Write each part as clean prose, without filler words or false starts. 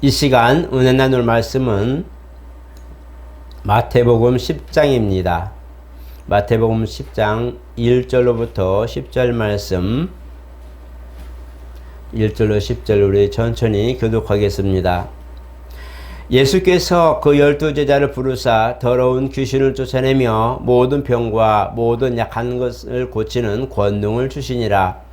이 시간 은혜 나눌 말씀은 마태복음 10장입니다. 마태복음 10장 1절로부터 10절 말씀, 1절로 10절 우리 천천히 교독하겠습니다. 예수께서 그 12제자를 부르사 더러운 귀신을 쫓아내며 모든 병과 모든 약한 것을 고치는 권능을 주시니라.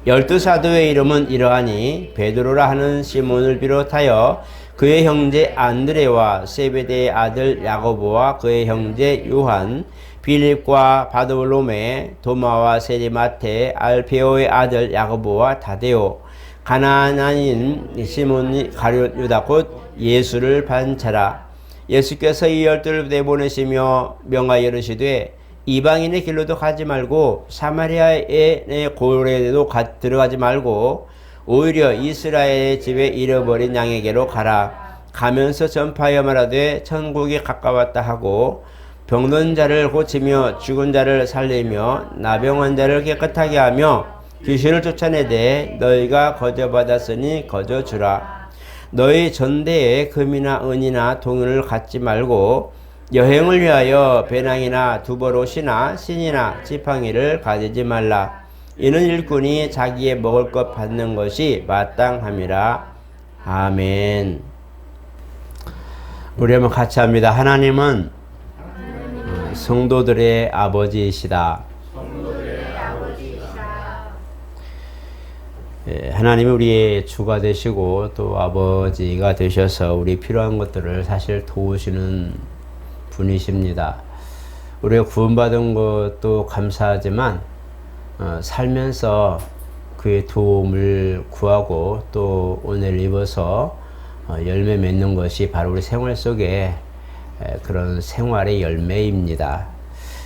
12사도의 이름은 이러하니 베드로라 하는 시몬을 비롯하여 그의 형제 안드레와 세베대의 아들 야고보와 그의 형제 요한, 빌립과 바돌로메, 도마와 세리마테, 알페오의 아들 야고보와 타데오, 가나안인 시몬이 가룟 유다 곧 예수를 반차라. 예수께서 이 12를 내보내시며 명하여 이르시되 이방인의 길로도 가지 말고 사마리아의 고을에도 들어가지 말고 오히려 이스라엘의 집에 잃어버린 양에게로 가라. 가면서 전파하여 말하되 천국이 가까웠다 하고 병든 자를 고치며 죽은 자를 살리며 나병한 자를 깨끗하게 하며 귀신을 쫓아내되 너희가 거저받았으니 거저주라. 너희 전대에 금이나 은이나 동을 갖지 말고 여행을 위하여 배낭이나 두벌옷이나 신이나 지팡이를 가지지 말라. 이는 일꾼이 자기의 먹을 것 받는 것이 마땅함이라. 아멘. 우리 한번 같이 합니다. 하나님은 성도들의 아버지이시다. 하나님이 우리의 주가 되시고 또 아버지가 되셔서 우리 필요한 것들을 사실 도우시는 분이십니다. 우리가 구원받은 것도 감사하지만 살면서 그의 도움을 구하고 또 은혜를 입어서 열매 맺는 것이 바로 우리 생활 속에 그런 생활의 열매입니다.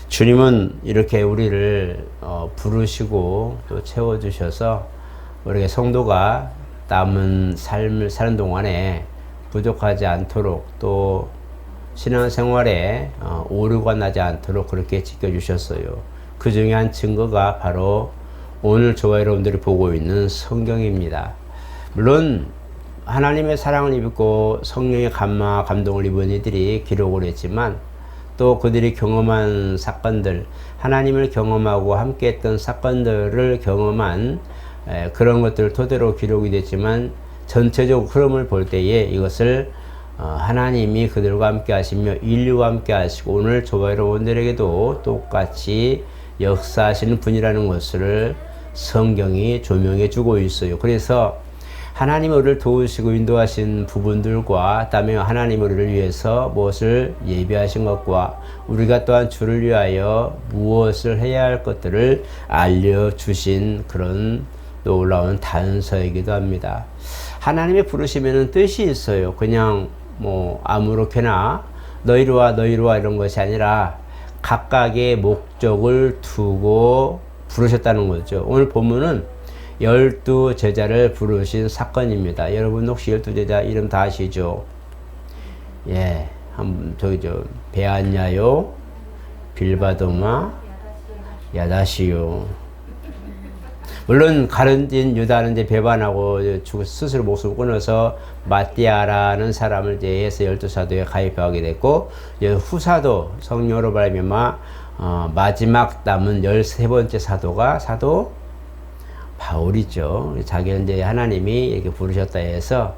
주님은 이렇게 우리를 부르시고 또 채워주셔서 우리가 성도가 남은 삶을 사는 동안에 부족하지 않도록 또 신앙생활에 오류가 나지 않도록 그렇게 지켜주셨어요. 그 중에 한 증거가 바로 오늘 저와 여러분들이 보고 있는 성경입니다. 물론 하나님의 사랑을 입고 성령의 감동을 입은 이들이 기록을 했지만 또 그들이 경험한 사건들, 하나님을 경험하고 함께했던 사건들을 경험한 그런 것들을 토대로 기록이 됐지만 전체적 흐름을 볼 때에 이것을 하나님이 그들과 함께 하시며 인류와 함께 하시고 오늘 저와 여러분들에게도 똑같이 역사하시는 분이라는 것을 성경이 조명해 주고 있어요. 그래서 하나님이 우리를 도우시고 인도하신 부분들과 그다음에 하나님이 우리를 위해서 무엇을 예비하신 것과 우리가 또한 주를 위하여 무엇을 해야 할 것들을 알려주신 그런 놀라운 단서이기도 합니다. 하나님이 부르시면은 뜻이 있어요. 그냥 아무렇게나 너희로 와 이런 것이 아니라 각각의 목적을 두고 부르셨다는 거죠. 오늘 본문은 12제자를 부르신 사건입니다. 여러분 혹시 12제자 이름 다 아시죠? 예, 베아냐요, 빌바도마, 야다시요. 물론 가룟진 유다는 이제 배반하고 스스로 목숨을 끊어서 마띠아라는 사람을 해서 12사도에 가입하게 됐고 후사도 성령으로 말미암아 마지막 남은 13번째 사도가 사도 바울이죠. 자기는 이제 하나님이 이렇게 부르셨다 해서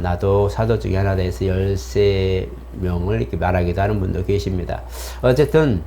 나도 사도 중에 하나다 해서 13명을 이렇게 말하기도 하는 분도 계십니다. 어쨌든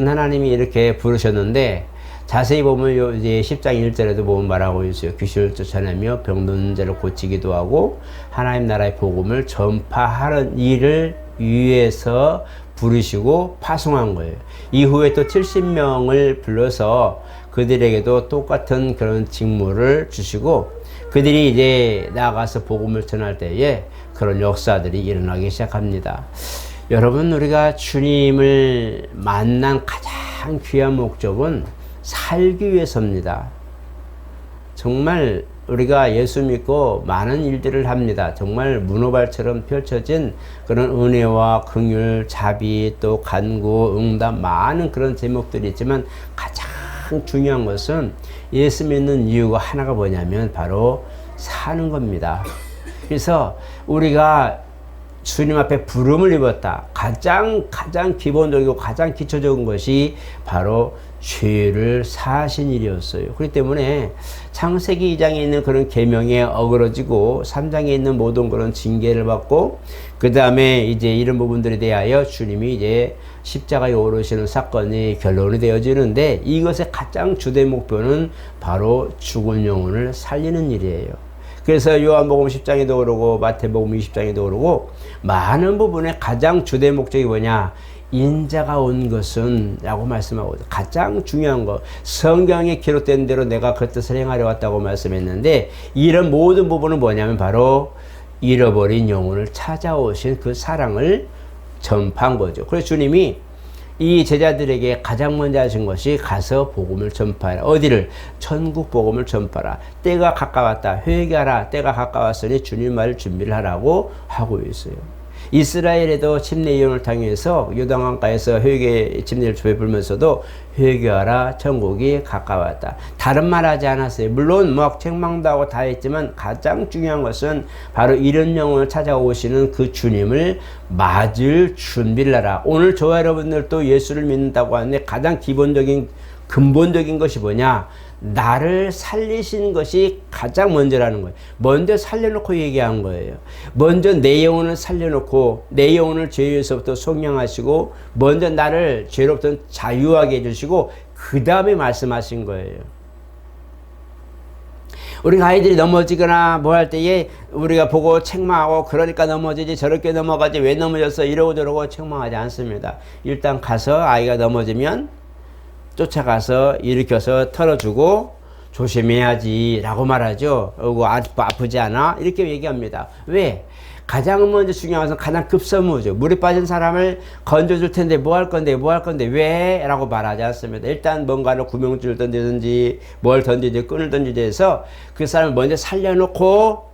하나님이 이렇게 부르셨는데 자세히 보면 이제 10장 1절에도 보면 말하고 있어요. 귀신을 쫓아내며 병든 자를 고치기도 하고 하나님 나라의 복음을 전파하는 일을 위해서 부르시고 파송한 거예요. 이후에 또 70명을 불러서 그들에게도 똑같은 그런 직무를 주시고 그들이 이제 나가서 복음을 전할 때에 그런 역사들이 일어나기 시작합니다. 여러분, 우리가 주님을 만난 가장 귀한 목적은 살기 위해서입니다. 정말 우리가 예수 믿고 많은 일들을 합니다. 정말 문어발처럼 펼쳐진 그런 은혜와 긍휼, 자비, 또 간구, 응답 많은 그런 제목들이 있지만 가장 중요한 것은 예수 믿는 이유가 하나가 뭐냐면 바로 사는 겁니다. 그래서 우리가 주님 앞에 부름을 입었다. 가장 기본적이고 가장 기초적인 것이 바로 죄를 사하신 일이었어요. 그렇기 때문에 창세기 2장에 있는 그런 계명에 어그러지고 3장에 있는 모든 그런 징계를 받고 그 다음에 이제 이런 부분들에 대하여 주님이 이제 십자가에 오르시는 사건이 결론이 되어지는데 이것의 가장 주된 목표는 바로 죽은 영혼을 살리는 일이에요. 그래서 요한복음 10장에도 그러고 마태복음 20장에도 그러고 많은 부분에 가장 주된 목적이 뭐냐? 인자가 온 것은 라고 말씀하거든요. 가장 중요한 거 성경에 기록된 대로 내가 그 뜻을 행하려 왔다고 말씀했는데 이런 모든 부분은 뭐냐면 바로 잃어버린 영혼을 찾아오신 그 사랑을 전파한 거죠. 그래서 주님이 이 제자들에게 가장 먼저 하신 것이 가서 복음을 전파하라. 어디를? 천국 복음을 전파하라. 때가 가까웠다. 회개하라. 때가 가까웠으니 주님 말을 준비를 하라고 하고 있어요. 이스라엘에도 침례 예언을 당해서 요단강가에서 회개 침례를 베풀면서도 회개하라. 천국이 가까웠다. 다른 말 하지 않았어요. 물론 막 책망도 하고 다 했지만 가장 중요한 것은 바로 이런 영혼을 찾아오시는 그 주님을 맞을 준비를 하라. 오늘 저와 여러분들도 예수를 믿는다고 하는데 가장 기본적인 근본적인 것이 뭐냐? 나를 살리신 것이 가장 먼저라는 거예요. 먼저 살려놓고 얘기한 거예요. 먼저 내 영혼을 살려놓고 내 영혼을 죄에서부터 속량하시고 먼저 나를 죄로부터 자유하게 해주시고 그 다음에 말씀하신 거예요. 우리 아이들이 넘어지거나 뭐 할 때에 우리가 보고 책망하고 그러니까 넘어지지 저렇게 넘어가지 왜 넘어졌어 이러고 저러고 책망하지 않습니다. 일단 가서 아이가 넘어지면 쫓아가서 일으켜서 털어주고 조심해야지 라고 말하죠. 아프지 않아? 이렇게 얘기합니다. 왜? 가장 먼저 중요한 것은 가장 급선무죠. 물에 빠진 사람을 건져줄 텐데 뭐 할 건데 왜? 라고 말하지 않습니다. 일단 뭔가를 구명줄을 던지든지 뭘 던지든지 끈을 던지든지 해서 그 사람을 먼저 살려놓고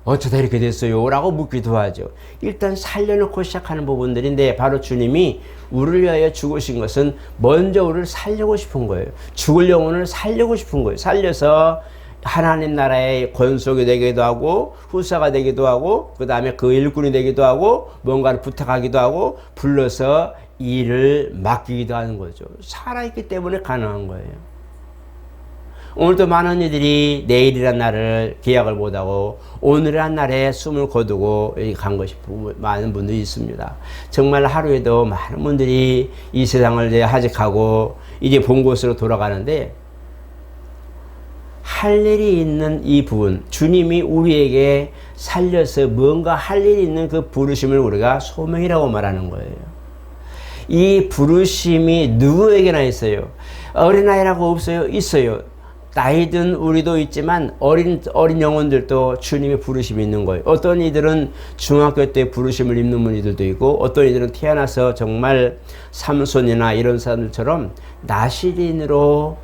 어쩌다 이렇게 됐어요? 라고 묻기도 하죠. 일단 살려놓고 시작하는 부분들인데 바로 주님이 우리를 위하여 죽으신 것은 먼저 우리를 살리고 싶은 거예요. 죽을 영혼을 살리고 싶은 거예요. 살려서 하나님 나라의 권속이 되기도 하고 후사가 되기도 하고 그 다음에 그 일꾼이 되기도 하고 뭔가를 부탁하기도 하고 불러서 일을 맡기기도 하는 거죠. 살아있기 때문에 가능한 거예요. 오늘도 많은 이들이 내일이란 날을 기약을 못하고 오늘이란 날에 숨을 거두고 간 것이 많은 분들이 있습니다. 정말 하루에도 많은 분들이 이 세상을 이제 하직하고 이제 본 곳으로 돌아가는데 할 일이 있는 이 부분 주님이 우리에게 살려서 뭔가 할 일이 있는 그 부르심을 우리가 소명이라고 말하는 거예요. 이 부르심이 누구에게나 있어요. 어린아이라고 없어요? 있어요. 나이든 우리도 있지만 어린 영혼들도 주님의 부르심이 있는 거예요. 어떤 이들은 중학교 때 부르심을 입는 분들도 있고 어떤 이들은 태어나서 정말 삼손이나 이런 사람들처럼 나시린으로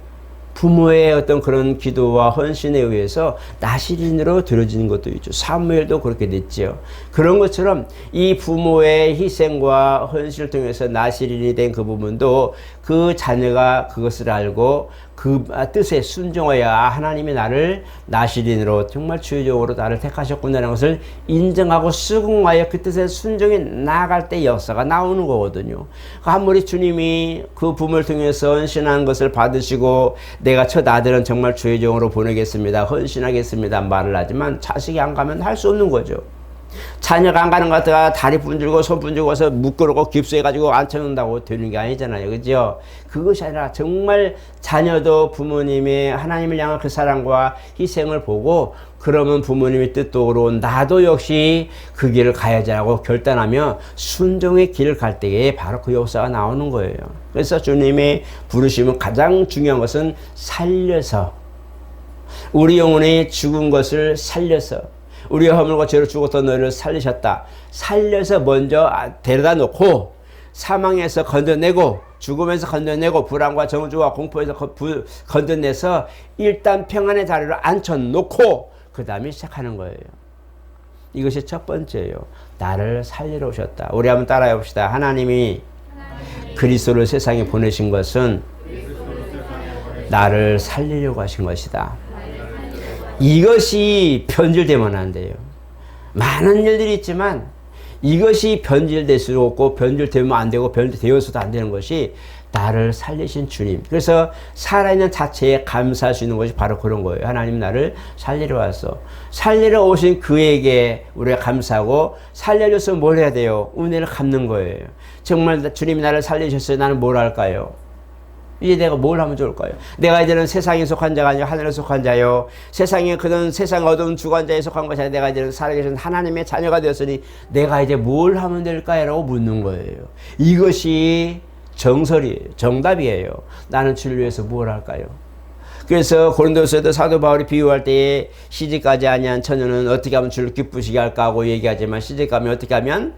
부모의 어떤 그런 기도와 헌신에 의해서 나시린으로 들어지는 것도 있죠. 사무엘도 그렇게 됐죠. 그런 것처럼 이 부모의 희생과 헌신을 통해서 나시린이 된 그 부분도 그 자녀가 그것을 알고 그 뜻에 순종하여 하나님이 나를 나시린으로 정말 주의적으로 나를 택하셨구나라는 것을 인정하고 수긍하여 그 뜻에 순종해 나아갈 때 역사가 나오는 거거든요. 아무리 주님이 그 부모를 통해서 헌신한 것을 받으시고 내가 첫 아들은 정말 주의 종으로 보내겠습니다. 헌신하겠습니다. 말을 하지만 자식이 안 가면 할 수 없는 거죠. 자녀가 안 가는 것 같다가 다리 분들고 손 분들고서 묶어놓고 깁스해가지고 앉혀놓는다고 되는 게 아니잖아요. 그죠? 그것이 아니라 정말 자녀도 부모님의 하나님을 향한 그 사랑과 희생을 보고 그러면 부모님의 뜻대로 나도 역시 그 길을 가야지 하고 결단하며 순종의 길을 갈 때에 바로 그 역사가 나오는 거예요. 그래서 주님의 부르심은 가장 중요한 것은 살려서 우리 영혼이 죽은 것을 살려서 우리의 허물과 죄로 죽었던 너희를 살리셨다. 살려서 먼저 데려다 놓고 사망에서 건져내고 죽음에서 건져내고 불안과 정주와 공포에서 건져내서 일단 평안의 자리로 앉혀놓고 그 다음에 시작하는 거예요. 이것이 첫 번째예요. 나를 살리러 오셨다. 우리 한번 따라해 봅시다. 하나님이 그리스도를 세상에 보내신 것은 나를 살리려고 하신 것이다. 이것이 변질되면 안 돼요. 많은 일들이 있지만 이것이 변질될 수 없고 변질되면 안 되고 변질되어서도 안 되는 것이 나를 살리신 주님. 그래서 살아있는 자체에 감사할 수 있는 것이 바로 그런 거예요. 하나님 나를 살리러 왔어. 살리러 오신 그에게 우리가 감사하고 살려줘서 뭘 해야 돼요? 은혜를 갚는 거예요. 정말 주님이 나를 살리셨어요. 나는 뭘 할까요? 이제 내가 뭘 하면 좋을까요? 내가 이제는 세상에 속한 자가 아니라 하늘에 속한 자요. 세상에 그런 세상 어두운 주관자에 속한 것이 아니라 내가 이제는 살아계신 하나님의 자녀가 되었으니 내가 이제 뭘 하면 될까요? 라고 묻는 거예요. 이것이 정설이에요. 정답이에요. 나는 주를 위해서 뭘 할까요? 그래서 고린도서에도 사도 바울이 비유할 때에 시집가지 아니한 처녀는 어떻게 하면 주를 기쁘시게 할까 하고 얘기하지만 시집가면 어떻게 하면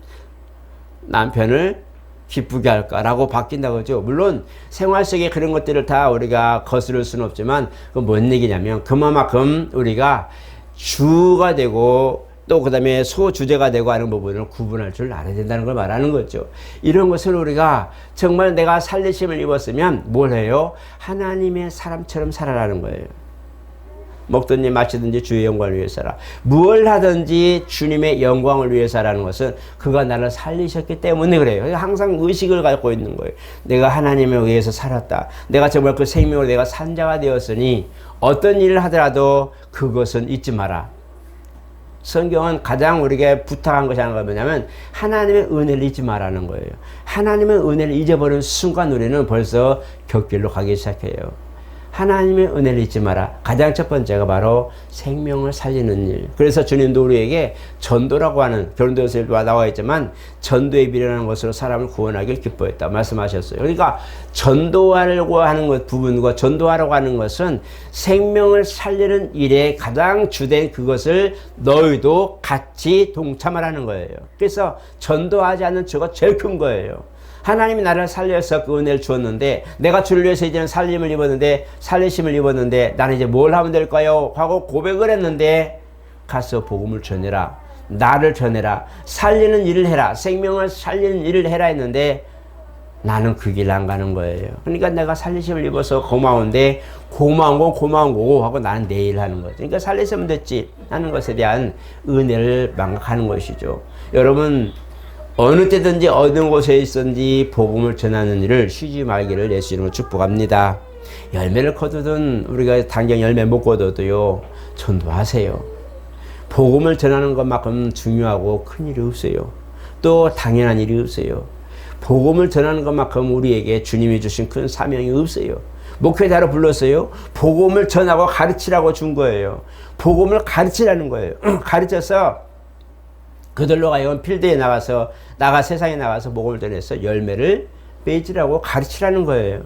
남편을 기쁘게 할까라고 바뀐다고 하죠. 물론 생활 속에 그런 것들을 다 우리가 거스를 수는 없지만 그건 뭔 얘기냐면 그만큼 우리가 주가 되고 또 그 다음에 소주제가 되고 하는 부분을 구분할 줄 알아야 된다는 걸 말하는 거죠. 이런 것을 우리가 정말 내가 살리심을 입었으면 뭘 해요? 하나님의 사람처럼 살아라는 거예요. 먹든지 마시든지 주의 영광을 위해서라. 무엇을 하든지 주님의 영광을 위해서라는 것은 그가 나를 살리셨기 때문에 그래요. 항상 의식을 갖고 있는 거예요. 내가 하나님에 의해서 살았다. 내가 정말 그 생명을 내가 산 자가 되었으니 어떤 일을 하더라도 그것은 잊지 마라. 성경은 가장 우리에게 부탁한 것이 하나가 뭐냐면 하나님의 은혜를 잊지 말라는 거예요. 하나님의 은혜를 잊어버리는 순간 우리는 벌써 곁길로 가기 시작해요. 하나님의 은혜를 잊지 마라. 가장 첫 번째가 바로 생명을 살리는 일. 그래서 주님도 우리에게 전도라고 하는 고린도서에 나와 있지만 전도에 비례하는 것으로 사람을 구원하길 기뻐했다 말씀하셨어요. 그러니까 전도하려고 하는 것 부분과 전도하려고 하는 것은 생명을 살리는 일에 가장 주된 그것을 너희도 같이 동참하라는 거예요. 그래서 전도하지 않는 죄가 제일 큰 거예요. 하나님이 나를 살려서 그 은혜를 주었는데 내가 주를 위해서 이제는 살림을 입었는데 살리심을 입었는데 나는 이제 뭘 하면 될까요? 하고 고백을 했는데 가서 복음을 전해라. 나를 전해라. 살리는 일을 해라. 생명을 살리는 일을 해라 했는데 나는 그 길 안 가는 거예요. 그러니까 내가 살리심을 입어서 고마운데 고마운 건 고마운 거고 하고 나는 내일 하는 거죠. 그러니까 살리시면 됐지 하는 것에 대한 은혜를 망각하는 것이죠. 여러분 어느 때든지 어느 곳에 있든지 복음을 전하는 일을 쉬지 말기를 예수 이름으로 축복합니다. 열매를 거두든 우리가 당장 열매 못 거둬도요. 전도하세요. 복음을 전하는 것만큼 중요하고 큰 일이 없어요. 또 당연한 일이 없어요. 복음을 전하는 것만큼 우리에게 주님이 주신 큰 사명이 없어요. 목회자로 불렀어요. 복음을 전하고 가르치라고 준 거예요. 복음을 가르치라는 거예요. 가르쳐서 그들로 하여금 필드에 나가서 세상에 나가서 복음을 전해서 열매를 맺으라고 가르치라는 거예요.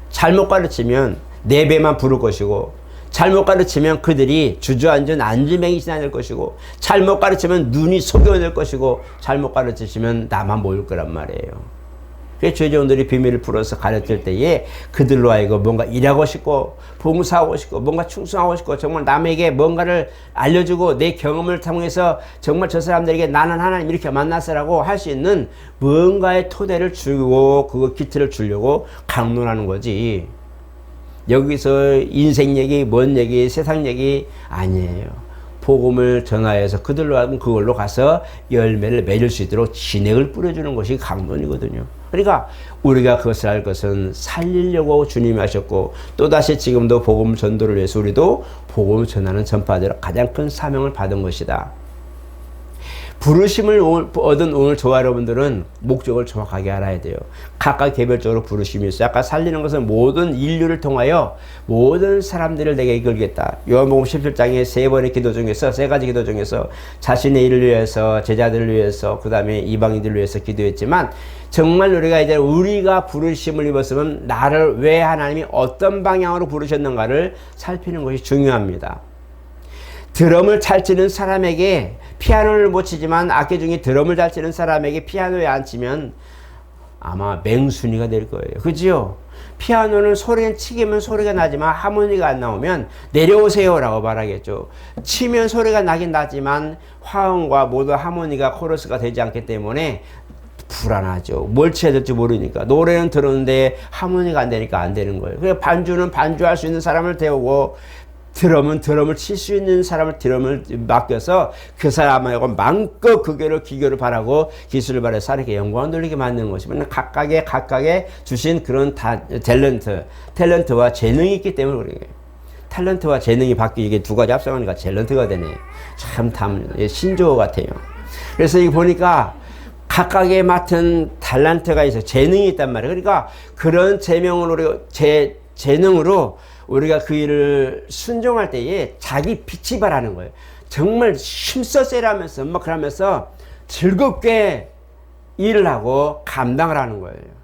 잘못 가르치면 네 배만 부를 것이고 잘못 가르치면 그들이 주저앉은 안주맹이 지나칠 것이고 잘못 가르치면 눈이 속여낼 것이고 잘못 가르치시면 나만 모일 거란 말이에요. 그래서 죄종들이 비밀을 풀어서 가르칠 때에 그들로 하여금 뭔가 일하고 싶고 봉사하고 싶고 뭔가 충성하고 싶고 정말 남에게 뭔가를 알려주고 내 경험을 통해서 정말 저 사람들에게 나는 하나님 이렇게 만났으라고 할 수 있는 뭔가의 토대를 주고 그거 기틀을 주려고 강론하는 거지. 여기서 인생 얘기, 뭔 얘기, 세상 얘기 아니에요. 복음을 전하여서 그들로 하여금 그걸로 가서 열매를 맺을 수 있도록 진액을 뿌려주는 것이 강론이거든요. 그러니까 우리가 그것을 알 것은 살리려고 주님이 하셨고 또다시 지금도 복음 전도를 위해서 우리도 복음을 전하는 전파자로 가장 큰 사명을 받은 것이다. 부르심을 얻은 오늘 저와 여러분들은 목적을 정확하게 알아야 돼요. 각각 개별적으로 부르심이 있어요. 아까 살리는 것은 모든 인류를 통하여 모든 사람들을 내게 이끌겠다. 요한복음 17장에 세 번의 기도 중에서 세 가지 기도 중에서 자신의 일을 위해서 제자들을 위해서 그 다음에 이방인들을 위해서 기도했지만 정말 우리가 부르심을 입었으면 나를 왜 하나님이 어떤 방향으로 부르셨는가를 살피는 것이 중요합니다. 드럼을 잘 치는 사람에게 피아노를 못 치지만 악기 중에 드럼을 잘 치는 사람에게 피아노에 안 치면 아마 맹순이가 될 거예요. 그죠? 피아노는 소리는 치기면 소리가 나지만 하모니가 안 나오면 내려오세요 라고 말하겠죠. 치면 소리가 나긴 나지만 화음과 모두 하모니가 코러스가 되지 않기 때문에 불안하죠. 뭘 쳐야 될지 모르니까. 노래는 들었는데 하모니가 안 되니까 안 되는 거예요. 그래서 반주는 반주할 수 있는 사람을 태우고 드럼을 칠 수 있는 사람을 드럼을 맡겨서 그 사람하고 마음껏 그 기교를 바라고 기술을 바라서 사람에게 영광을 돌리게 만드는 것이면 각각의 주신 그런 탤런트와 재능이 있기 때문에 그래요. 탤런트와 재능이 이게 두 가지 합성하니까 탤런트가 되네. 참 신조어 같아요. 그래서 이거 보니까 각각의 맡은 탤런트가 있어, 재능이 있단 말이에요. 그러니까 그런 재능으로 우리가 그 일을 순종할 때에 자기 빛이 바라는 거예요. 정말 힘써 세라면서 막 그러면서 즐겁게 일을 하고 감당을 하는 거예요.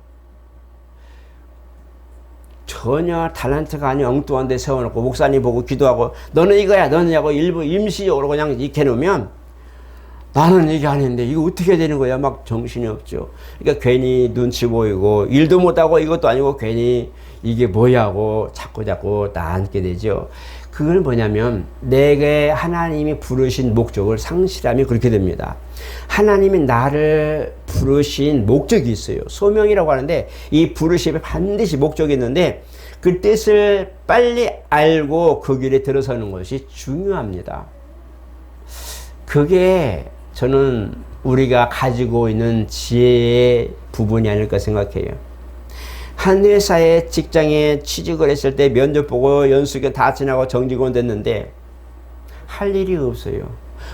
전혀 탤런트가 아닌 엉뚱한 데 세워놓고 목사님 보고 기도하고 너는 이거야 너는 하고 일부 임시적으로 그냥 익혀놓으면 나는 이게 아닌데 이거 어떻게 되는 거야? 막 정신이 없죠. 그러니까 괜히 눈치 보이고 일도 못하고 이것도 아니고 괜히 이게 뭐야 하고 자꾸 나앉게 되죠. 그걸 뭐냐면 내게 하나님이 부르신 목적을 상실하면 그렇게 됩니다. 하나님이 나를 부르신 목적이 있어요. 소명이라고 하는데 이 부르심에 반드시 목적이 있는데 그 뜻을 빨리 알고 그 길에 들어서는 것이 중요합니다. 그게 저는 우리가 가지고 있는 지혜의 부분이 아닐까 생각해요. 한 회사에 직장에 취직을 했을 때 면접 보고 연수교 다 지나고 정직원 됐는데 할 일이 없어요.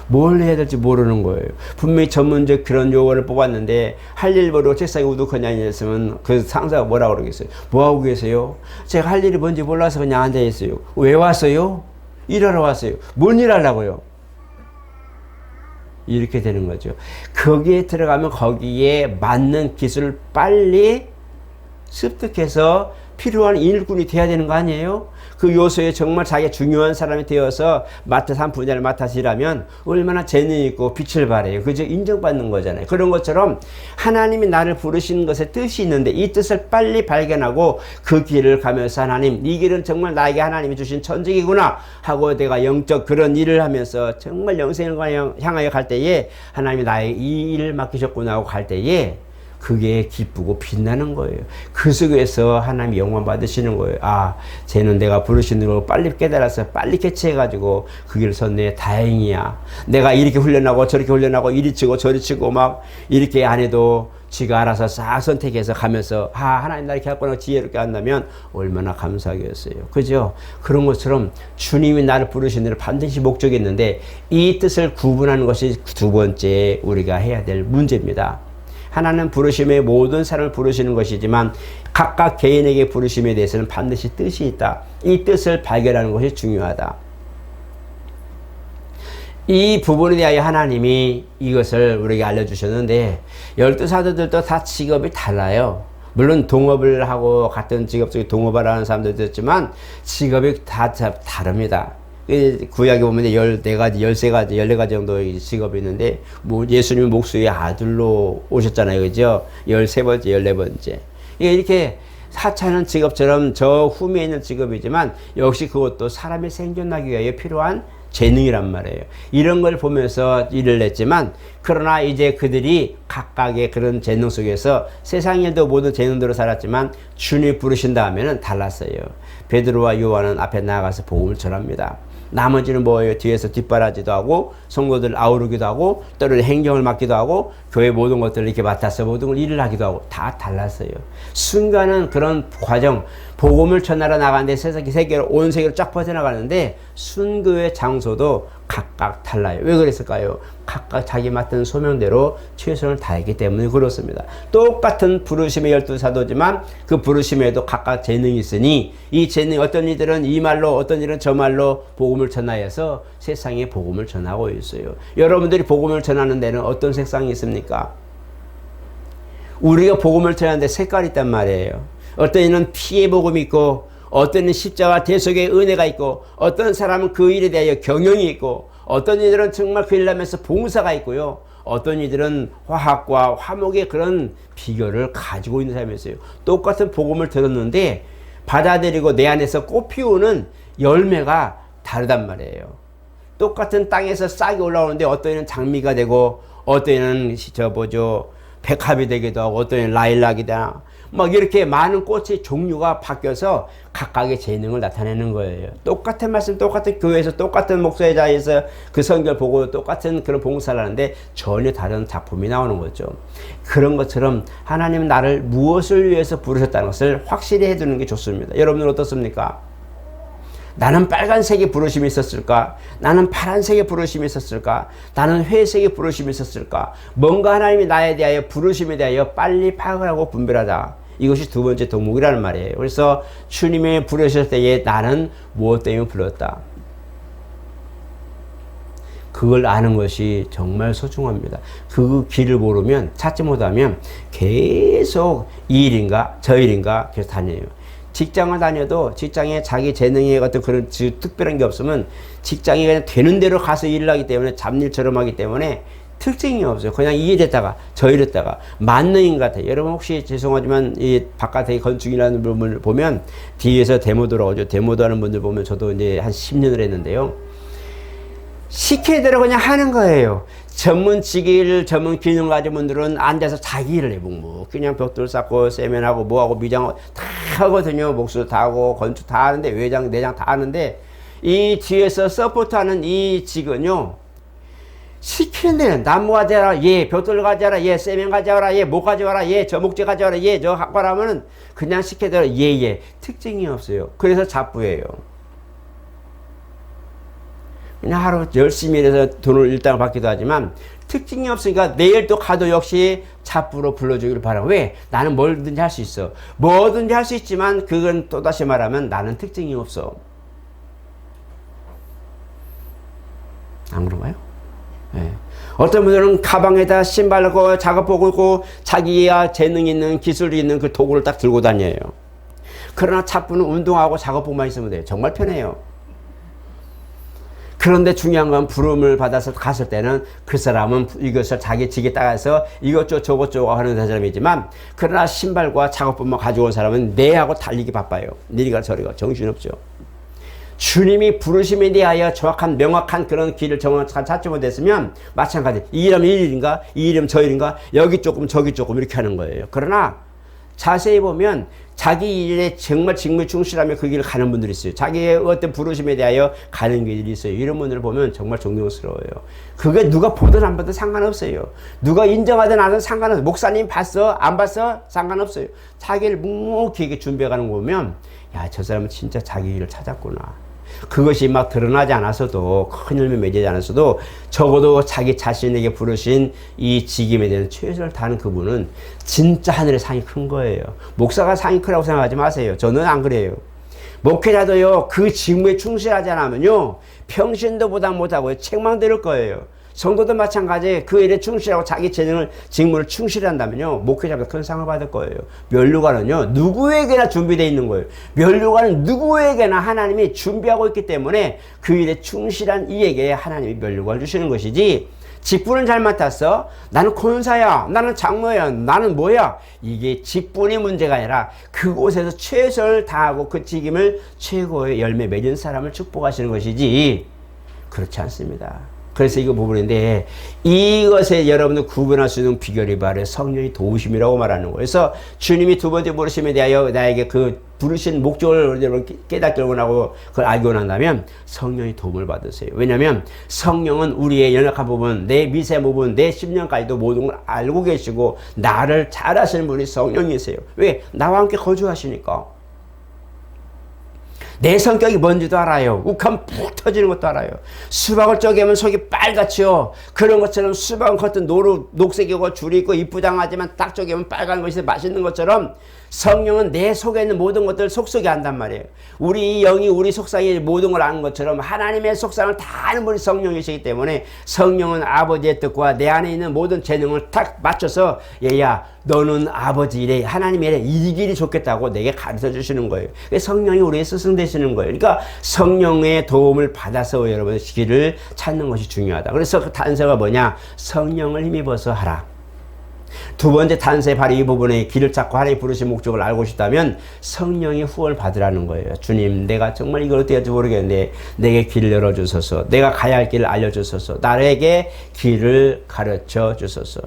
뭘 해야 될지 모르는 거예요. 분명히 전문적 그런 요원을 뽑았는데 할 일 모르고 책상에 우두커니 앉아있으면 그 상사가 뭐라고 그러겠어요? 뭐하고 계세요? 제가 할 일이 뭔지 몰라서 그냥 앉아있어요. 왜 왔어요? 일하러 왔어요. 뭔 일 하려고요? 이렇게 되는 거죠. 거기에 들어가면 거기에 맞는 기술을 빨리 습득해서 필요한 일꾼이 돼야 되는 거 아니에요? 그 요소에 정말 자기가 중요한 사람이 되어서 맡아서 한 분야를 맡아서 일하면 얼마나 재능이 있고 빛을 발해요. 그저 인정받는 거잖아요. 그런 것처럼 하나님이 나를 부르시는 것에 뜻이 있는데 이 뜻을 빨리 발견하고 그 길을 가면서 하나님 이 길은 정말 나에게 하나님이 주신 천직이구나 하고 내가 영적 그런 일을 하면서 정말 영생을 향하여 갈 때에 하나님이 나에게 이 일을 맡기셨구나 하고 갈 때에 그게 기쁘고 빛나는 거예요. 그 속에서 하나님이 영광 받으시는 거예요. 아, 쟤는 내가 부르시는 걸 빨리 깨달아서 빨리 캐치해가지고 그 길을 섰네. 다행이야. 내가 이렇게 훈련하고 저렇게 훈련하고 이리 치고 저리 치고 막 이렇게 안 해도 지가 알아서 싹 선택해서 가면서 하나님 나 이렇게 할거나 지혜롭게 한다면 얼마나 감사하겠어요. 그죠? 그런 것처럼 주님이 나를 부르신 일을 반드시 목적이 있는데 이 뜻을 구분하는 것이 두 번째 우리가 해야 될 문제입니다. 하나는 부르심에 모든 사람을 부르시는 것이지만 각각 개인에게 부르심에 대해서는 반드시 뜻이 있다. 이 뜻을 발견하는 것이 중요하다. 이 부분에 대하여 하나님이 이것을 우리에게 알려주셨는데 12사도들도 다 직업이 달라요. 물론 동업을 하고 같은 직업 속에 동업을 하는 사람들도 있지만 직업이 다 다릅니다. 구약에 보면 14가지, 13가지, 14가지 정도의 직업이 있는데, 예수님은 목수의 아들로 오셨잖아요. 그죠? 13번째, 14번째. 이렇게 하찮은 직업처럼 저 후미에 있는 직업이지만, 역시 그것도 사람이 생존하기 위하여 필요한 재능이란 말이에요. 이런 걸 보면서 일을 했지만, 그러나 이제 그들이 각각의 그런 재능 속에서 세상 일도 모든 재능대로 살았지만, 주님이 부르신다 하면은 달랐어요. 베드로와 요한은 앞에 나아가서 복음을 전합니다. 나머지는 뭐예요? 뒤에서 뒷바라지도 하고 성도들 아우르기도 하고 때로는 행정을 맡기도 하고 교회 모든 것들을 이렇게 맡아서 모든 걸 일을 하기도 하고 다 달랐어요. 순간은 그런 과정 복음을 전하러 나가는데 세계로 온 세계로 쫙 퍼져나가는데 순교의 장소도 각각 달라요. 왜 그랬을까요? 각각 자기 맡은 소명대로 최선을 다했기 때문에 그렇습니다. 똑같은 부르심의 12사도지만 그 부르심에도 각각 재능이 있으니 이 재능 어떤 이들은 이 말로 어떤 이들은 저 말로 복음을 전하여서 세상에 복음을 전하고 있어요. 여러분들이 복음을 전하는 데는 어떤 색상이 있습니까? 우리가 복음을 전하는데 색깔이 있단 말이에요. 어떤 이는 피의 복음이 있고 어떤 이는 십자가 대속의 은혜가 있고 어떤 사람은 그 일에 대하여 경영이 있고 어떤 이들은 정말 그 일 하면서 봉사가 있고요. 어떤 이들은 화학과 화목의 그런 비결을 가지고 있는 사람이 있어요. 똑같은 복음을 들었는데 받아들이고 내 안에서 꽃피우는 열매가 다르단 말이에요. 똑같은 땅에서 싹이 올라오는데 어떤 이는 장미가 되고 어떤 이는 백합이 되기도 하고 어떤 이는 라일락이다. 막 이렇게 많은 꽃의 종류가 바뀌어서 각각의 재능을 나타내는 거예요. 똑같은 말씀, 똑같은 교회에서, 똑같은 목사의 자리에서 그 성경을 보고 똑같은 그런 봉사를 하는데 전혀 다른 작품이 나오는 거죠. 그런 것처럼 하나님은 나를 무엇을 위해서 부르셨다는 것을 확실히 해두는 게 좋습니다. 여러분은 어떻습니까? 나는 빨간색의 부르심이 있었을까? 나는 파란색의 부르심이 있었을까? 나는 회색의 부르심이 있었을까? 뭔가 하나님이 나에 대하여 부르심에 대하여 빨리 파악하고 분별하자. 이것이 두 번째 덕목이라는 말이에요. 그래서 주님이 부르셨을 때에 나는 무엇 때문에 불렀다. 그걸 아는 것이 정말 소중합니다. 그 길을 모르면, 찾지 못하면 계속 이 일인가 저 일인가 계속 다녀요. 직장을 다녀도 직장에 자기 재능의 어떤 그런 특별한 게 없으면 직장이 그냥 되는 대로 가서 일을 하기 때문에 잡일처럼 하기 때문에 특징이 없어요. 그냥 이 일했다가 저 일했다가 만능인 것 같아요. 여러분 혹시 죄송하지만 이 바깥에 건축이라는 부분을 보면 뒤에서 데모도라고 하죠. 데모도 하는 분들 보면 저도 이제 한 10년을 했는데요. 시키는 대로 그냥 하는 거예요. 전문 직위를 전문 기능 가진 분들은 앉아서 자기 일을 해보고 뭐 그냥 벽돌 쌓고 세면하고 뭐하고 미장하고 다 하거든요. 목수 다 하고 건축 다 하는데 외장 내장 다 하는데 이 뒤에서 서포트하는 이 직은요. 시키는 데는 나무 가져와라, 예, 벽돌 가져와라, 예, 세면 가져와라, 예, 목 가져와라, 예, 저 목재 가져와라, 예, 저 학과라 하면은 그냥 시키는 대로 예, 예. 특징이 없어요. 그래서 잡부예요. 그냥 하루 열심히 일해서 돈을 일당을 받기도 하지만 특징이 없으니까 내일 또 가도 역시 잡부로 불러주기를 바라고. 왜? 나는 뭐든지 할 수 있어. 뭐든지 할 수 있지만 그건 또다시 말하면 나는 특징이 없어. 안 그런가요? 네. 어떤 분들은 가방에다 신발 넣고 작업복 입고 자기가 재능 있는 기술이 있는 그 도구를 딱 들고 다녀요. 그러나 잡부는 운동하고 작업복만 있으면 돼요. 정말 편해요. 그런데 중요한 건 부름을 받아서 갔을 때는 그 사람은 이것을 자기 직에 따라서 이것저것 저것저것 하는 사람이지만 그러나 신발과 작업복만 가지고 온 사람은 내하고 달리기 바빠요. 이리가 저리가 정신없죠. 주님이 부르심에 대하여 정확한 명확한 그런 길을 정확한 찾지 못했으면 마찬가지 이 일하면 이 일인가 이 일이면 저 일인가 여기 조금 저기 조금 이렇게 하는 거예요. 그러나 자세히 보면 자기 일에 정말 직무 충실하며 그 길을 가는 분들이 있어요. 자기의 어떤 부르심에 대하여 가는 길이 있어요. 이런 분들을 보면 정말 존경스러워요. 그게 누가 보든 안 보든 상관없어요. 누가 인정하든 안 하든 상관없어요. 목사님 봤어? 안 봤어? 상관없어요. 자기를 묵묵히 준비해가는 거 보면 야, 저 사람은 진짜 자기 일을 찾았구나. 그것이 막 드러나지 않았어도 큰 열매 맺지 않았어도 적어도 자기 자신에게 부르신 이 직임에 대한 최선을 다하는 그분은 진짜 하늘의 상이 큰 거예요. 목사가 상이 크다고 생각하지 마세요. 저는 안 그래요. 목회자도요 그 직무에 충실하지 않으면요 평신도 보다 못하고 책망들을 거예요. 성도도 마찬가지 그 일에 충실하고 자기 직무를 충실한다면요 목회자가 큰 상을 받을 거예요. 면류관은요 누구에게나 준비되어 있는 거예요. 면류관은 누구에게나 하나님이 준비하고 있기 때문에 그 일에 충실한 이에게 하나님이 면류관을 주시는 것이지 직분은 잘 맡았어. 나는 권사야. 나는 장로야. 나는 뭐야. 이게 직분이 문제가 아니라 그곳에서 최선을 다하고 그 직임을 최고의 열매 맺은 사람을 축복하시는 것이지 그렇지 않습니다. 그래서 이거 부분인데 이것에 여러분들 구분할 수 있는 비결이 바로 성령의 도우심이라고 말하는 거예요. 그래서 주님이 두 번째 부르심에 대하여 나에게 그 부르신 목적을 여러분 깨닫기 원하고 그걸 알기 원한다면 성령의 도움을 받으세요. 왜냐하면 성령은 우리의 연약한 부분, 내 미세 부분, 내 심령까지도 모든 걸 알고 계시고 나를 잘 아시는 분이 성령이세요. 왜? 나와 함께 거주하시니까. 내 성격이 뭔지도 알아요. 욱하면 푹 터지는 것도 알아요. 수박을 쪼개면 속이 빨갛죠. 그런 것처럼 수박은 겉은 녹색이고 줄이 있고 이쁘장하지만 딱 쪼개면 빨간 것이 맛있는 것처럼 성령은 내 속에 있는 모든 것들을 속속이 안단 말이에요. 우리 영이 우리 속상의 모든 걸 아는 것처럼 하나님의 속상을 다 아는 분이 성령이시기 때문에 성령은 아버지의 뜻과 내 안에 있는 모든 재능을 딱 맞춰서 얘야 너는 아버지 일에 하나님 일에 이 길이 좋겠다고 내게 가르쳐 주시는 거예요. 성령이 우리의 스승 되시는 거예요. 그러니까 성령의 도움을 받아서 여러분의 길을 찾는 것이 중요하다. 그래서 그 단서가 뭐냐? 성령을 힘입어서 하라. 두 번째 단서의 바로 이 부분에 길을 찾고 하나님 부르신 목적을 알고 싶다면 성령의 후원을 받으라는 거예요. 주님 내가 정말 이걸 어떻게 할지 모르겠는데 내게 길을 열어주소서. 내가 가야 할 길을 알려주소서. 나에게 길을 가르쳐 주소서.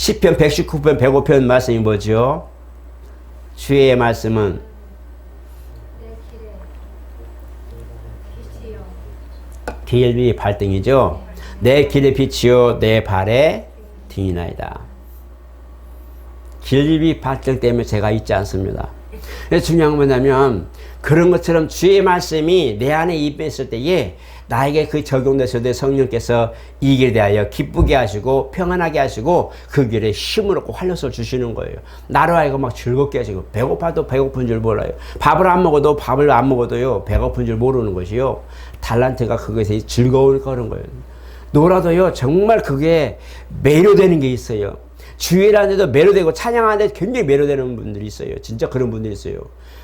시편 119편 105편 말씀이 뭐죠? 주의 말씀은 길이 발등이죠. 내 길의 빛이요 내 발의 등이나이다. 길이 발등 때문에 제가 있지 않습니다. 중요한 건 뭐냐면 그런 것처럼 주의 말씀이 내 안에 임했을 때에 나에게 그 적용됐을 때 성령께서 이 길에 대하여 기쁘게 하시고 평안하게 하시고 그 길에 힘을 얻고 활력소를 주시는 거예요. 나로 하여금 막 즐겁게 하시고 배고파도 배고픈 줄 몰라요. 밥을 안 먹어도 밥을 안 먹어도요 배고픈 줄 모르는 것이요. 달란트가 그것에 즐거울 거는 거예요. 놀아도요 정말 그게 매료되는 게 있어요. 주일하는데도 매료되고 찬양하는데 굉장히 매료되는 분들이 있어요. 진짜 그런 분들이 있어요.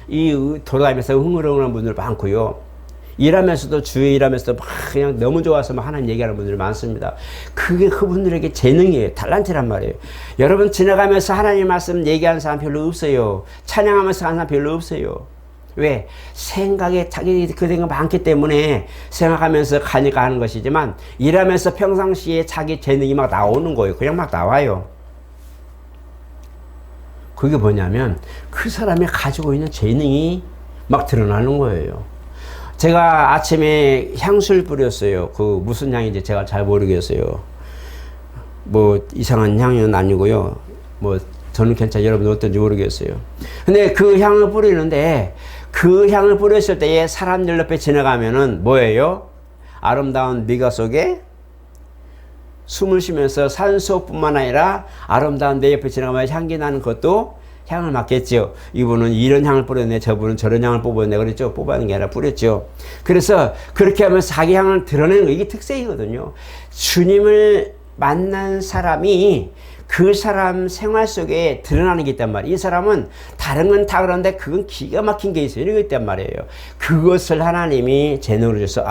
이 돌아다니면서 흥얼흥얼한 분들 많고요. 일하면서도 주에 일하면서도 막 그냥 너무 좋아서 막 하나님 얘기하는 분들이 많습니다. 그게 그분들에게 재능이에요. 달란트란 말이에요. 여러분 지나가면서 하나님 말씀 얘기하는 사람 별로 없어요. 찬양하면서 하는 사람 별로 없어요. 왜? 생각에 자기 그 생각 많기 때문에 생각하면서 가니까 하는 것이지만 일하면서 평상시에 자기 재능이 막 나오는 거예요. 그냥 막 나와요. 그게 뭐냐면 그 사람이 가지고 있는 재능이 막 드러나는 거예요. 제가 아침에 향수를 뿌렸어요. 그 무슨 향인지 제가 잘 모르겠어요. 뭐 이상한 향은 아니고요. 뭐 저는 괜찮아요. 여러분 어떤지 모르겠어요. 근데 그 향을 뿌리는데 그 향을 뿌렸을 때에 사람들 옆에 지나가면은 뭐예요? 아름다운 미가 속에 숨을 쉬면서 산소뿐만 아니라 아름다운 내 옆에 지나가면 향기 나는 것도 향을 맡겠죠. 이분은 이런 향을 뿌렸네, 저분은 저런 향을 뽑았네 그랬죠. 뽑아낸 게 아니라 뿌렸죠. 그래서 그렇게 하면서 자기 향을 드러내는 거, 이게 특색이거든요. 주님을 만난 사람이 그 사람 생활 속에 드러나는 게 있단 말이에요. 이 사람은 다른 건 다 그런데 그건 기가 막힌 게 있어요. 이런 게 있단 말이에요. 그것을 하나님이 재능으로 줘서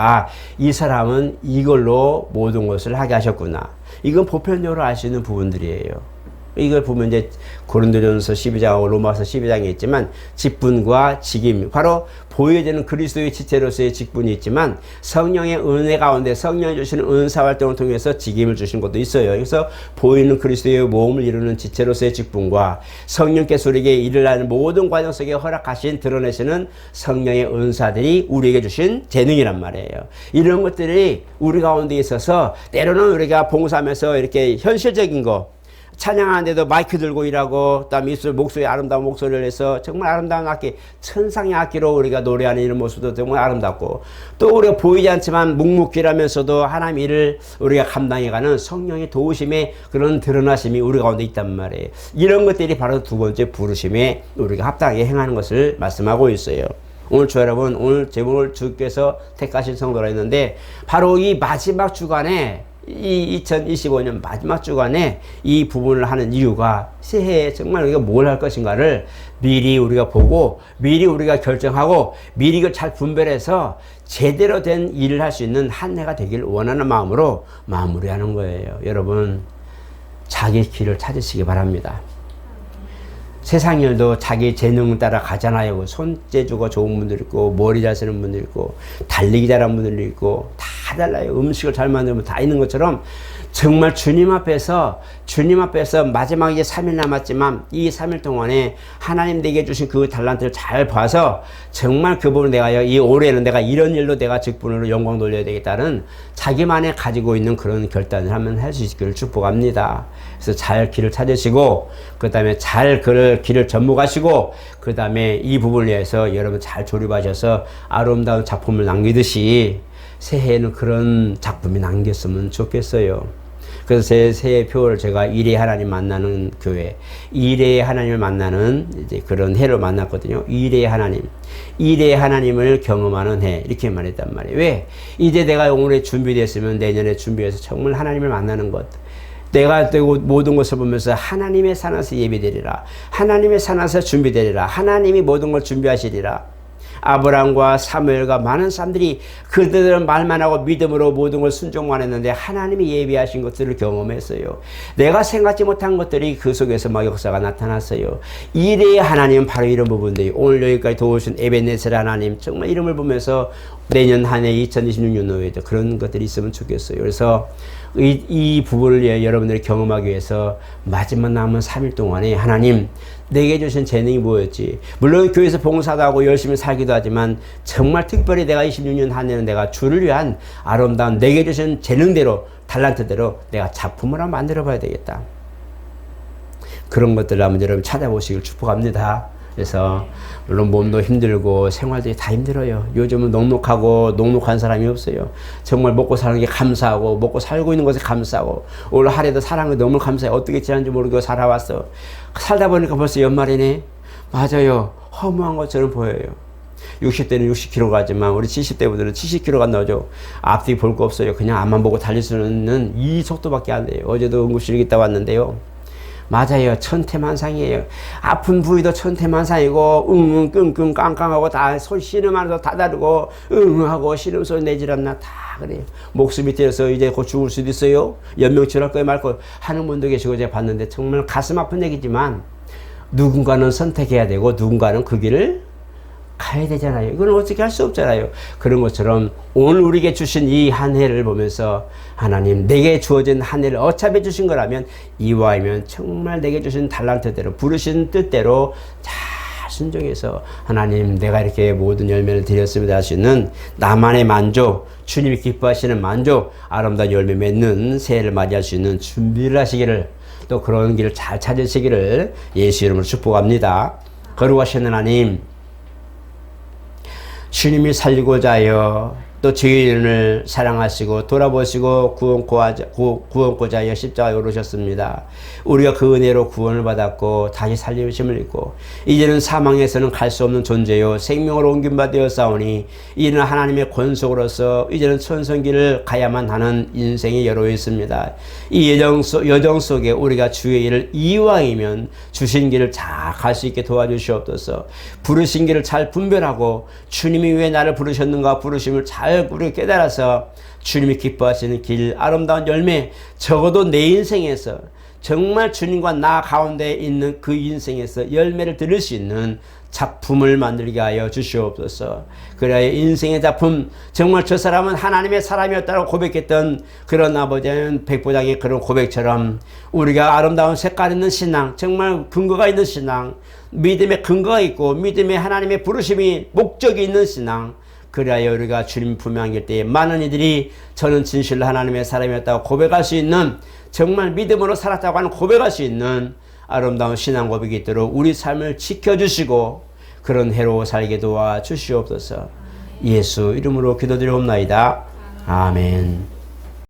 이 사람은 이걸로 모든 것을 하게 하셨구나. 이건 보편적으로 알 수 있는 부분들이에요. 이걸 보면 이제 고린도전서 12장하고 로마서 12장에 있지만 직분과 직임, 바로 보여지는 그리스도의 지체로서의 직분이 있지만 성령의 은혜 가운데 성령이 주시는 은사 활동을 통해서 직임을 주신 것도 있어요. 그래서 보이는 그리스도의 몸을 이루는 지체로서의 직분과 성령께서 우리에게 일을 하는 모든 과정 속에 허락하신 드러내시는 성령의 은사들이 우리에게 주신 재능이란 말이에요. 이런 것들이 우리 가운데 있어서 때로는 우리가 봉사하면서 이렇게 현실적인 거, 찬양하는데도 마이크 들고 일하고, 그다음에 목소리 아름다운 목소리를 해서 정말 아름다운 악기, 천상의 악기로 우리가 노래하는 이런 모습도 정말 아름답고, 또 우리가 보이지 않지만 묵묵히라면서도 하나님 일을 우리가 감당해가는 성령의 도우심의 그런 드러나심이 우리 가운데 있단 말이에요. 이런 것들이 바로 두 번째 부르심에 우리가 합당하게 행하는 것을 말씀하고 있어요. 오늘 주 여러분, 오늘 제목을 주께서 택하신 성도라 했는데, 바로 이 마지막 주간에, 이 2025년 마지막 주간에 이 부분을 하는 이유가 새해에 정말 우리가 뭘 할 것인가를 미리 우리가 보고 미리 우리가 결정하고 미리 이걸 잘 분별해서 제대로 된 일을 할 수 있는 한 해가 되길 원하는 마음으로 마무리하는 거예요. 여러분, 자기 길을 찾으시기 바랍니다. 세상 일도 자기 재능 따라 가잖아요. 손재주가 좋은 분들 있고, 머리 잘 쓰는 분들 있고, 달리기 잘하는 분들 있고, 다 달라요. 음식을 잘 만들면 다 있는 것처럼 정말 주님 앞에서 마지막 이제 3일 남았지만 이 3일 동안에 하나님 내게 주신 그 달란트를 잘 봐서 정말 그 부분을 내가 이 올해는 내가 이런 일로 내가 직분으로 영광 돌려야 되겠다는 자기만의 가지고 있는 그런 결단을 하면 할 수 있기를 축복합니다. 그래서 잘 길을 찾으시고, 그 다음에 잘 길을 접목하시고, 그 다음에 이 부분을 위해서 여러분 잘 조립하셔서 아름다운 작품을 남기듯이 새해에는 그런 작품이 남겼으면 좋겠어요. 그래서 제 새해 표를 제가 일의 하나님 만나는 교회, 일의 하나님을 만나는 이제 그런 해로 만났거든요. 일의 하나님을 경험하는 해, 이렇게 말했단 말이에요. 왜? 이제 내가 올해 준비됐으면 내년에 준비해서 정말 하나님을 만나는 것. 내가 모든 것을 보면서 하나님의 산에서 예비되리라. 하나님의 산에서 준비되리라. 하나님이 모든 걸 준비하시리라. 아브라함과 사무엘과 많은 사람들이 그들은 말만 하고 믿음으로 모든 걸 순종만 했는데 하나님이 예비하신 것들을 경험했어요. 내가 생각지 못한 것들이 그 속에서 막 역사가 나타났어요. 이래의 하나님은 바로 이런 부분들이 오늘 여기까지 도우신 에베네셀 하나님, 정말 이름을 보면서 내년 한 해 2026년 후에도 그런 것들이 있으면 좋겠어요. 그래서 이 부분을 여러분들이 경험하기 위해서 마지막 남은 3일 동안에 하나님 내게 주신 재능이 뭐였지? 물론 교회에서 봉사도 하고 열심히 살기도 하지만 정말 특별히 내가 26년 한 해는 내가 주를 위한 아름다운 내게 주신 재능대로 달란트대로 내가 작품을 한번 만들어 봐야 되겠다. 그런 것들을 한번 여러분 찾아보시길 축복합니다. 그래서 물론 몸도 힘들고 생활도 다 힘들어요. 요즘은 녹록한 사람이 없어요. 정말 먹고 사는 게 감사하고 먹고 살고 있는 것에 감사하고 오늘 하루에도 사는 게 너무 감사해. 어떻게 지난지 모르고 살아왔어. 살다 보니까 벌써 연말이네. 맞아요. 허무한 것처럼 보여요. 60대는 60km 가지만 우리 70대분들은 70km가 나오죠. 앞뒤 볼 거 없어요. 그냥 앞만 보고 달릴 수 있는 이 속도밖에 안 돼요. 어제도 응급실 있다 왔는데요. 맞아요. 천태만상이에요. 아픈 부위도 천태만상이고 끙끙 깡깡하고 다 신음하면서 다 다르고 하고 신음소리 내질 않나 다 그래요. 목숨이 뛰어서 이제 곧 죽을 수도 있어요. 연명치료할 거야 말 거 하는 분도 계시고 제가 봤는데 정말 가슴 아픈 얘기지만 누군가는 선택해야 되고 누군가는 그 길을 가야 되잖아요. 이건 어떻게 할 수 없잖아요. 그런 것처럼 오늘 우리에게 주신 이 한 해를 보면서 하나님 내게 주어진 한 해를 어차피 주신 거라면 이와이면 정말 내게 주신 달란트대로 부르신 뜻대로 잘 순종해서 하나님 내가 이렇게 모든 열매를 드렸습니다 할 수 있는 나만의 만족, 주님이 기뻐하시는 만족, 아름다운 열매 맺는 새해를 맞이할 수 있는 준비를 하시기를 또 그런 길을 잘 찾으시기를 예수 이름으로 축복합니다. 거룩하신 하나님 주님이 살리고자 하여 또 죄인을 사랑하시고 돌아보시고 구원고자 하여 십자가에 오르셨습니다. 우리가 그 은혜로 구원을 받았고 다시 살리심을 입고 이제는 사망에서는 갈 수 없는 존재요 생명으로 옮긴 바 되었사오니 이는 하나님의 권속으로서 이제는 천성길을 가야만 하는 인생의 여로에 있습니다. 이 여정 속에 우리가 주의 일을 이왕이면 주신 길을 잘 갈 수 있게 도와주시옵소서. 부르신 길을 잘 분별하고 주님이 왜 나를 부르셨는가 부르심을 잘 우리 깨달아서 주님이 기뻐하시는 길 아름다운 열매 적어도 내 인생에서 정말 주님과 나 가운데 있는 그 인생에서 열매를 들을 수 있는 작품을 만들게 하여 주시옵소서. 그래야 인생의 작품 정말 저 사람은 하나님의 사람이었다고 고백했던 그런 아버지는 백부장의 그런 고백처럼 우리가 아름다운 색깔 있는 신앙 정말 근거가 있는 신앙 믿음의 근거가 있고 믿음의 하나님의 부르심이 목적이 있는 신앙 그래야 우리가 주님 품에 안길 때에 많은 이들이 저는 진실로 하나님의 사람이었다고 고백할 수 있는 정말 믿음으로 살았다고 하는 고백할 수 있는 아름다운 신앙 고백이 있도록 우리 삶을 지켜주시고 그런 해로 살게 도와 주시옵소서. 예수 이름으로 기도드리옵나이다. 아멘.